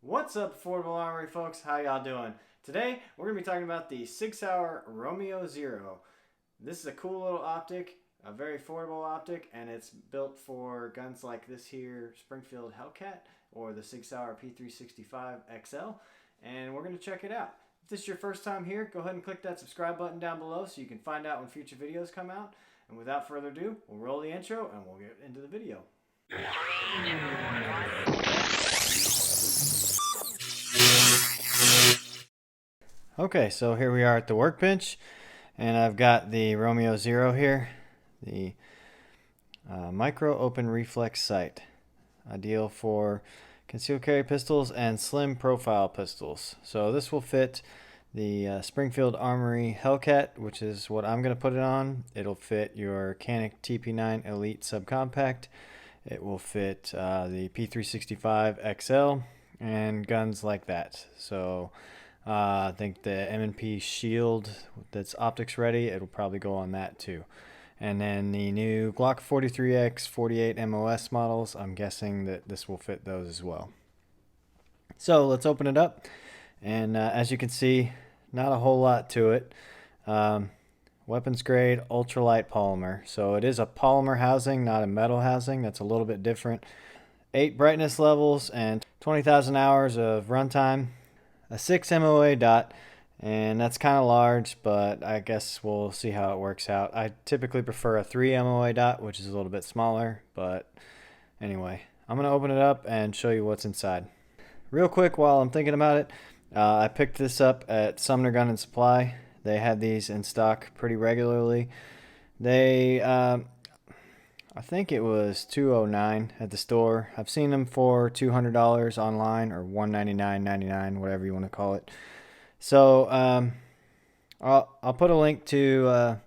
What's up, affordable Armory folks? How y'all doing? Today we're going to be talking about the Sig Sauer Romeo Zero. This is a cool little optic, a very affordable optic, and it's built for guns like this here Springfield Hellcat or the Sig Sauer P365 XL, and we're going to check it out. If this is your first time here, go ahead and click that subscribe button down below so you can find out when future videos come out. And without further ado, we'll roll the intro and we'll get into the video. Okay, so here we are at the workbench, and I've got the Romeo Zero here, the micro open reflex sight, ideal for concealed carry pistols and slim profile pistols. So this will fit the Springfield Armory Hellcat, which is what I'm going to put it on. It'll fit your Canik TP9 Elite Subcompact. It will fit the P365 XL and guns like that. So I think the M&P Shield that's optics ready, it'll probably go on that too. And then the new Glock 43X 48 MOS models, I'm guessing that this will fit those as well. So let's open it up. And as you can see, not a whole lot to it. Weapons grade ultralight polymer. So it is a polymer housing, not a metal housing. That's a little bit different. 8 brightness levels and 20,000 hours of runtime. A 6 MOA dot, and that's kind of large, but I guess we'll see how it works out. I typically prefer a 3 MOA dot, which is a little bit smaller, but anyway, I'm going to open it up and show you what's inside. Real quick while I'm thinking about it, I picked this up at Sumner Gun & Supply. They had these in stock pretty regularly. They, I think it was $209 at the store. I've seen them for $200 online, or $199.99, whatever you want to call it. So I'll put a link to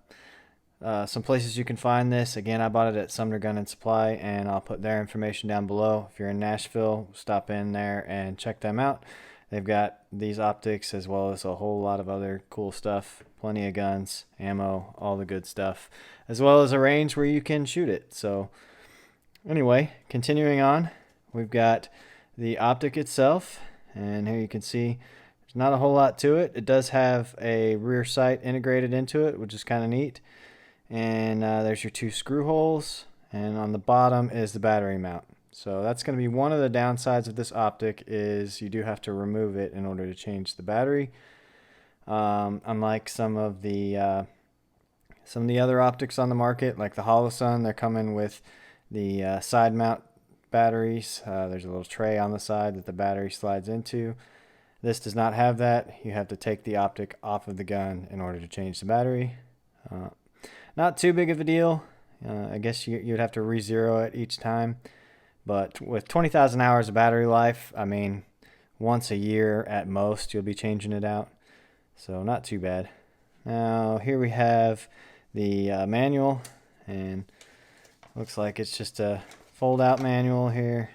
some places you can find this. Again, I bought it at Sumner Gun & Supply, and I'll put their information down below. If you're in Nashville, stop in there and check them out. They've got these optics as well as a whole lot of other cool stuff. Plenty of guns, ammo, all the good stuff, as well as a range where you can shoot it. So anyway, continuing on, we've got the optic itself, and here you can see there's not a whole lot to it. It does have a rear sight integrated into it, which is kind of neat. And there's your 2 screw holes, and on the bottom is the battery mount. So that's going to be one of the downsides of this optic, is you do have to remove it in order to change the battery. Unlike some of the other optics on the market, like the Holosun, they're coming with the side mount batteries. There's a little tray on the side that the battery slides into. This does not have that. You have to take the optic off of the gun in order to change the battery. Not too big of a deal. I guess you'd have to re-zero it each time. But with 20,000 hours of battery life, I mean, once a year at most, you'll be changing it out. So not too bad. Now, here we have the manual, and looks like it's just a fold-out manual here.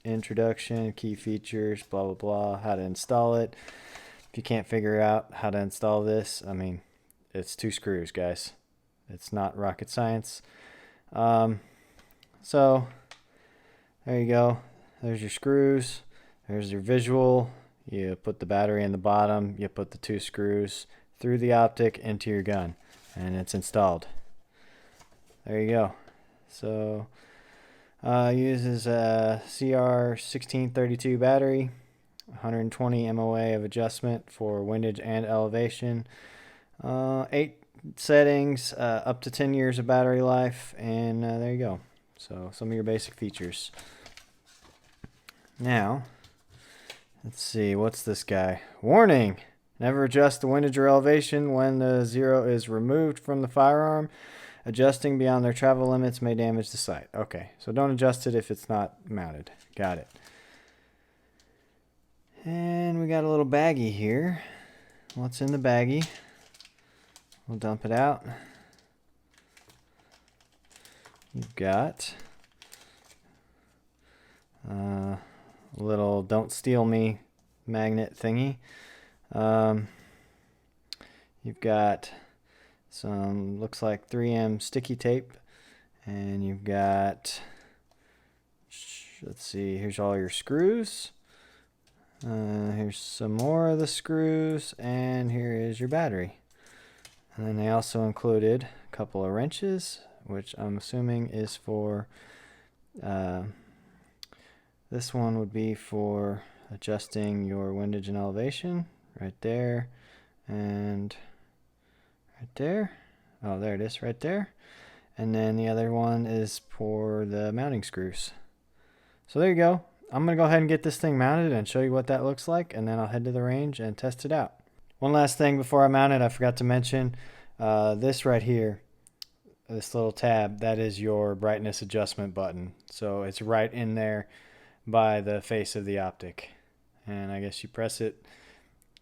Introduction, key features, blah, blah, blah, how to install it. If you can't figure out how to install this, I mean, it's 2 screws, guys. It's not rocket science. So there you go. There's your screws. There's your visual. You put the battery in the bottom. You put the 2 screws through the optic into your gun, and it's installed. There you go. So uses a CR1632 battery, 120 MOA of adjustment for windage and elevation, 8 settings, up to 10 years of battery life, and there you go. So some of your basic features. Now, let's see, what's this guy? Warning! Never adjust the windage or elevation when the Zero is removed from the firearm. Adjusting beyond their travel limits may damage the sight. Okay, so don't adjust it if it's not mounted. Got it. And we got a little baggie here. What's in the baggie? We'll dump it out. You've got a little "Don't Steal Me" magnet thingy. You've got some, looks like 3M sticky tape, and you've got, let's see, here's all your screws, Here's some more of the screws, and here is your battery. And then they also included a couple of wrenches, which I'm assuming is for, this one would be for adjusting your windage and elevation, right there, and right there. Oh, there it is, right there. And then the other one is for the mounting screws. So there you go. I'm going to go ahead and get this thing mounted and show you what that looks like, and then I'll head to the range and test it out. One last thing before I mount it, I forgot to mention, this right here, this little tab, that is your brightness adjustment button. So it's right in there by the face of the optic. And I guess you press it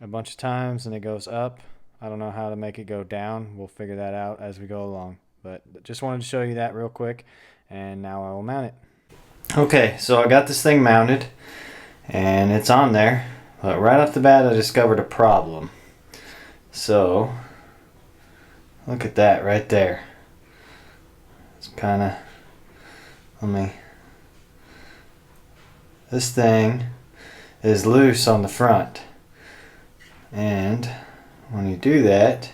a bunch of times and it goes up. I don't know how to make it go down. We'll figure that out as we go along. But just wanted to show you that real quick, and now I will mount it. Okay, so I got this thing mounted and it's on there, but right off the bat I discovered a problem. So look at that right there. It's kind of, this thing is loose on the front, and when you do that,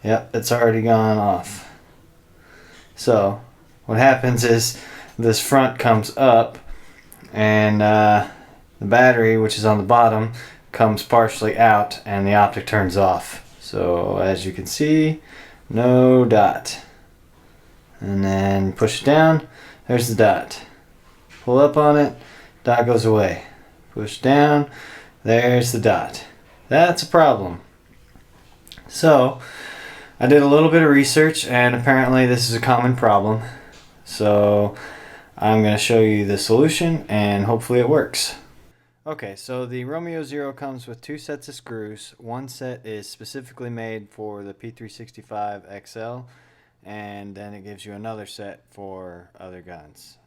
yep, it's already gone off. So what happens is this front comes up, and the battery, which is on the bottom, comes partially out, and the optic turns off. So as you can see, no dot. And then push it down, there's the dot. Pull up on it, dot goes away. Push down, there's the dot. That's a problem. So I did a little bit of research, and apparently this is a common problem. So I'm going to show you the solution, and hopefully it works. Okay, so the Romeo Zero comes with 2 sets of screws. One set is specifically made for the P365 XL, and then it gives you another set for other guns.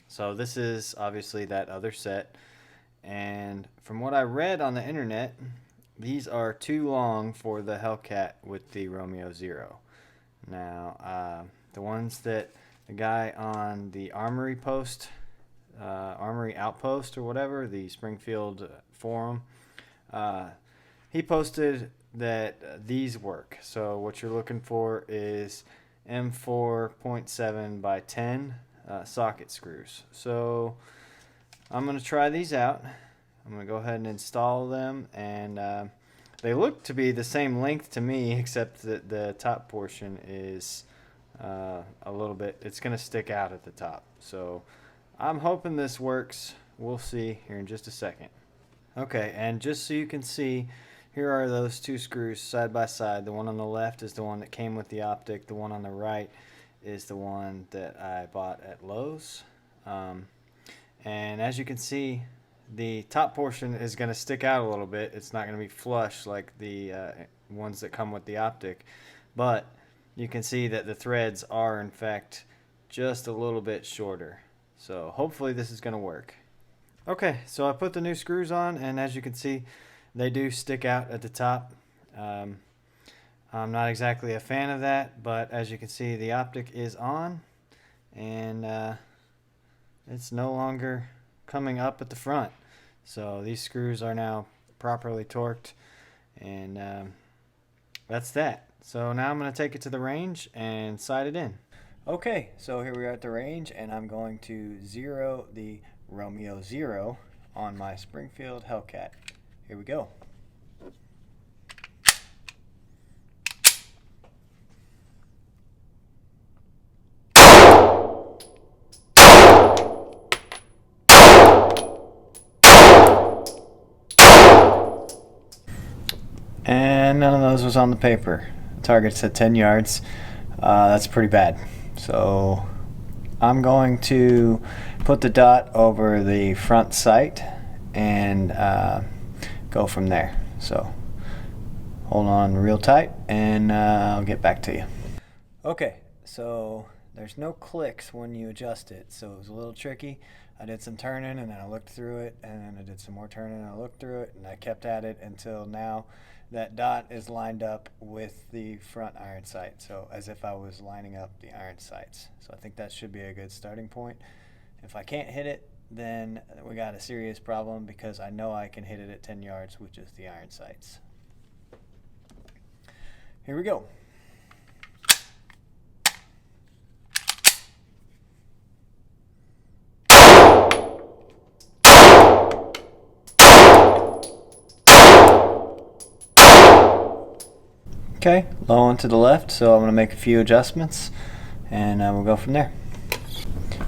So this is obviously that other set, and from what I read on the internet, these are too long for the Hellcat with the Romeo Zero. Now, the ones that the guy on the Armory post, Armory Outpost or whatever, the Springfield forum, he posted that these work. So what you're looking for is M4.7 by 10 socket screws. So I'm going to try these out. I'm going to go ahead and install them, and they look to be the same length to me, except that the top portion is a little bit, it's going to stick out at the top. So I'm hoping this works. We'll see here in just a second. Okay, and just so you can see, here are those 2 screws side by side. The one on the left is the one that came with the optic. The one on the right is the one that I bought at Lowe's. And as you can see, the top portion is going to stick out a little bit. It's not going to be flush like the ones that come with the optic, but you can see that the threads are in fact just a little bit shorter. So hopefully this is going to work. Okay, so I put the new screws on, and as you can see, they do stick out at the top. I'm not exactly a fan of that, but as you can see, the optic is on, and it's no longer coming up at the front. So these screws are now properly torqued, and that's that. So now I'm going to take it to the range and sight it in. Okay, so here we are at the range, and I'm going to zero the Romeo Zero on my Springfield Hellcat. Here we go. And none of those was on the paper. The target said 10 yards. That's pretty bad. So I'm going to put the dot over the front sight and go from there. So hold on real tight, and I'll get back to you. Okay, so there's no clicks when you adjust it, so it was a little tricky. I did some turning, and then I looked through it, and then I did some more turning, and I looked through it, and I kept at it until now that dot is lined up with the front iron sight, so as if I was lining up the iron sights. So I think that should be a good starting point. If I can't hit it, then we got a serious problem, because I know I can hit it at 10 yards with just the iron sights. Here we go. Okay, low and to the left, so I'm going to make a few adjustments, and we'll go from there.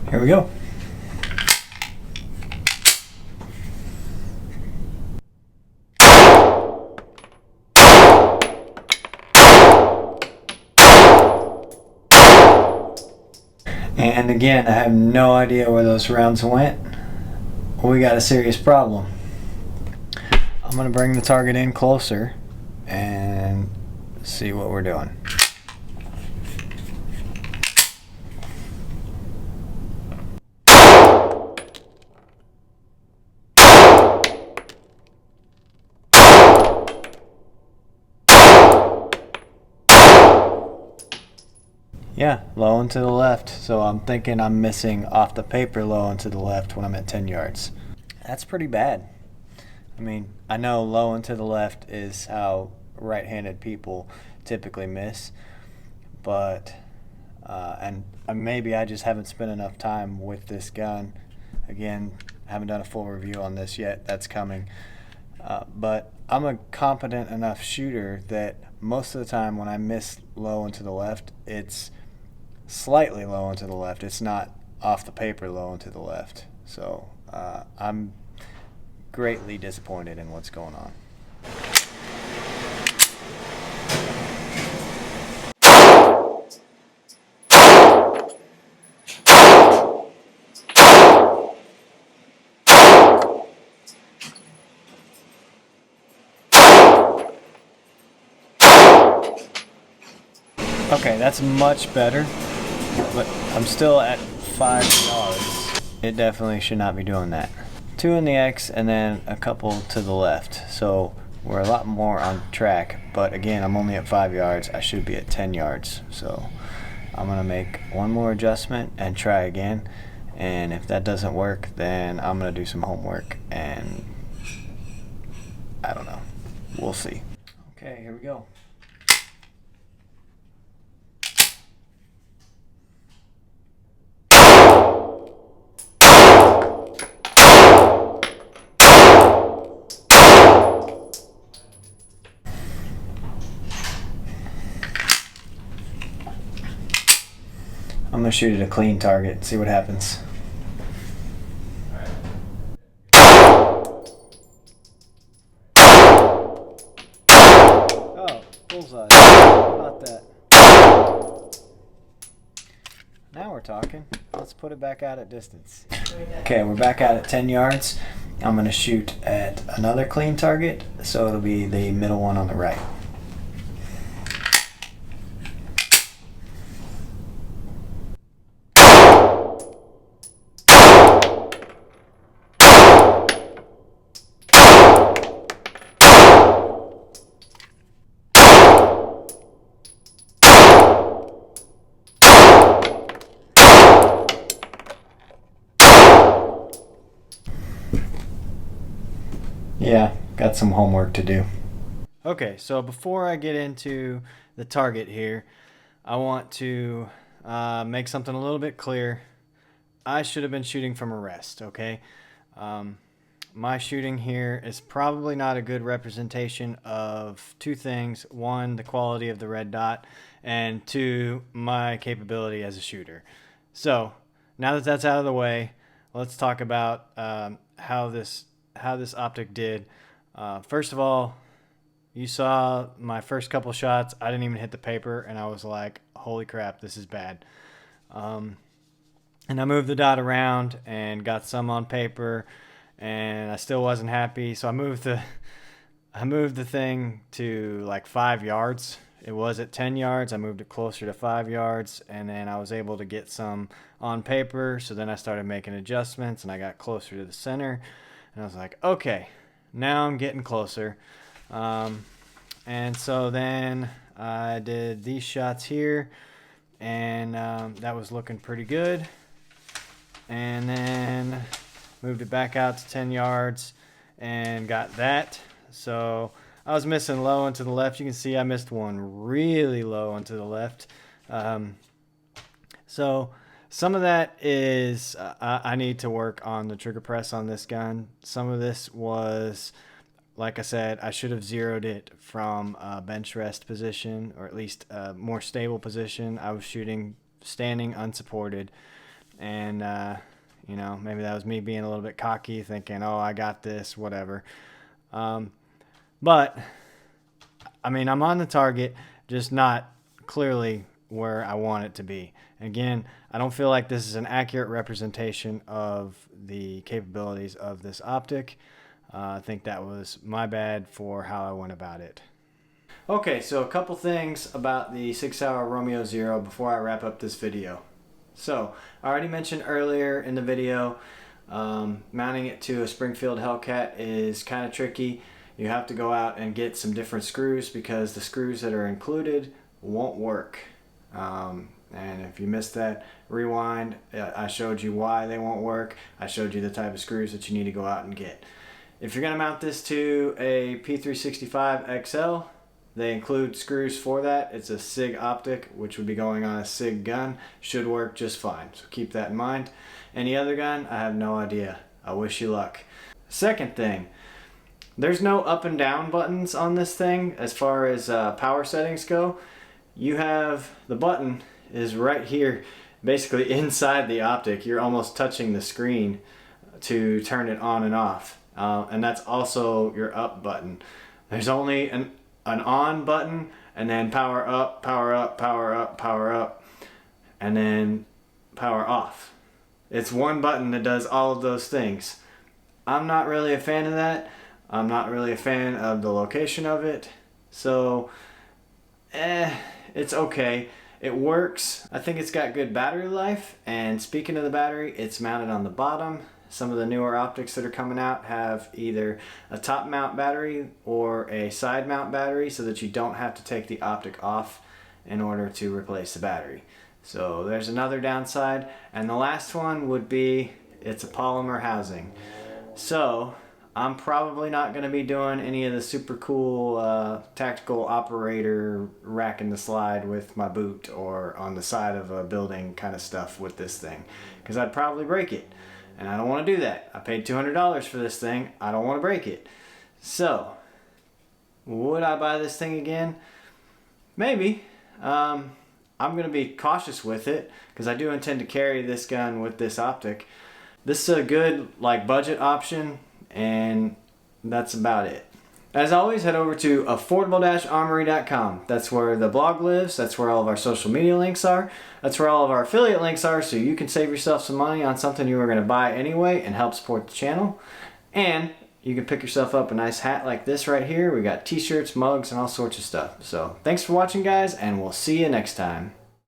Here we go. And again, I have no idea where those rounds went. We got a serious problem. I'm going to bring the target in closer and see what we're doing. Yeah, low and to the left. So I'm thinking I'm missing off the paper low and to the left when I'm at 10 yards. That's pretty bad. I mean, I know low and to the left is how right-handed people typically miss, but and maybe I just haven't spent enough time with this gun. Again, I haven't done a full review on this yet. That's coming. But I'm a competent enough shooter that most of the time when I miss low and to the left, it's slightly low and to the left. It's not off the paper low and to the left. So I'm greatly disappointed in what's going on. Okay, that's much better, but I'm still at 5 yards. It definitely should not be doing that. 2 in the X and then a couple to the left. So we're a lot more on track, but again, I'm only at 5 yards. I should be at 10 yards. So I'm gonna make one more adjustment and try again. And if that doesn't work, then I'm gonna do some homework, and I don't know. We'll see. Okay, here we go. I'm gonna shoot at a clean target and see what happens. Oh, bullseye. How about that? Now we're talking. Let's put it back out at distance. Okay, we're back out at 10 yards. I'm gonna shoot at another clean target, so it'll be the middle one on the right. Yeah, got some homework to do. Okay, so before I get into the target here, I want to make something a little bit clear. I should have been shooting from a rest, okay? My shooting here is probably not a good representation of two things. One, the quality of the red dot, and two, my capability as a shooter. So now that that's out of the way, let's talk about how this optic did. First of all, you saw my first couple shots. I didn't even hit the paper, and I was like, holy crap, this is bad. And I moved the dot around and got some on paper, and I still wasn't happy. So I moved the thing to like 5 yards. It was at 10 yards. I moved it closer to 5 yards, and then I was able to get some on paper. So then I started making adjustments, and I got closer to the center. And I was like, okay, now I'm getting closer. And so then I did these shots here, and that was looking pretty good. And then moved it back out to 10 yards and got that. So I was missing low and to the left. You can see I missed one really low and to the left. So some of that is I need to work on the trigger press on this gun. Some of this was, like I said, I should have zeroed it from a bench rest position, or at least a more stable position. I was shooting standing unsupported, and you know, maybe that was me being a little bit cocky, thinking, oh, I got this, whatever. But I mean, I'm on the target, just not clearly where I want it to be. Again, I don't feel like this is an accurate representation of the capabilities of this optic. I think that was my bad for how I went about it. Okay, so a couple things about the Sig Sauer Romeo Zero before I wrap up this video. So, I already mentioned earlier in the video, mounting it to a Springfield Hellcat is kind of tricky. You have to go out and get some different screws because the screws that are included won't work. And if you missed that, rewind. I showed you why they won't work. I showed you the type of screws that you need to go out and get. If you're going to mount this to a P365 XL, they include screws for that. It's a Sig optic, which would be going on a Sig gun. Should work just fine, so keep that in mind. Any other gun, I have no idea. I wish you luck. Second thing, there's no up and down buttons on this thing as far as power settings go. You have the button is right here, basically inside the optic. You're almost touching the screen to turn it on and off. And that's also your up button. There's only an on button, and then power up, power up, power up, power up, and then power off. It's one button that does all of those things. I'm not really a fan of that. I'm not really a fan of the location of it. So, it's okay. It works. I think it's got good battery life, and speaking of the battery, it's mounted on the bottom. Some of the newer optics that are coming out have either a top mount battery or a side mount battery so that you don't have to take the optic off in order to replace the battery. So there's another downside. And the last one would be it's a polymer housing. So I'm probably not going to be doing any of the super cool tactical operator racking the slide with my boot or on the side of a building kind of stuff with this thing, because I'd probably break it. And I don't want to do that. I paid $200 for this thing. I don't want to break it. So, would I buy this thing again? Maybe. I'm going to be cautious with it because I do intend to carry this gun with this optic. This is a good budget option, and that's about it. As always, head over to affordable-armory.com. That's where the blog lives. That's where all of our social media links are. That's where all of our affiliate links are, so you can save yourself some money on something you were going to buy anyway and help support the channel. And you can pick yourself up a nice hat like this right here. We got t-shirts, mugs, and all sorts of stuff. So thanks for watching, guys, and we'll see you next time.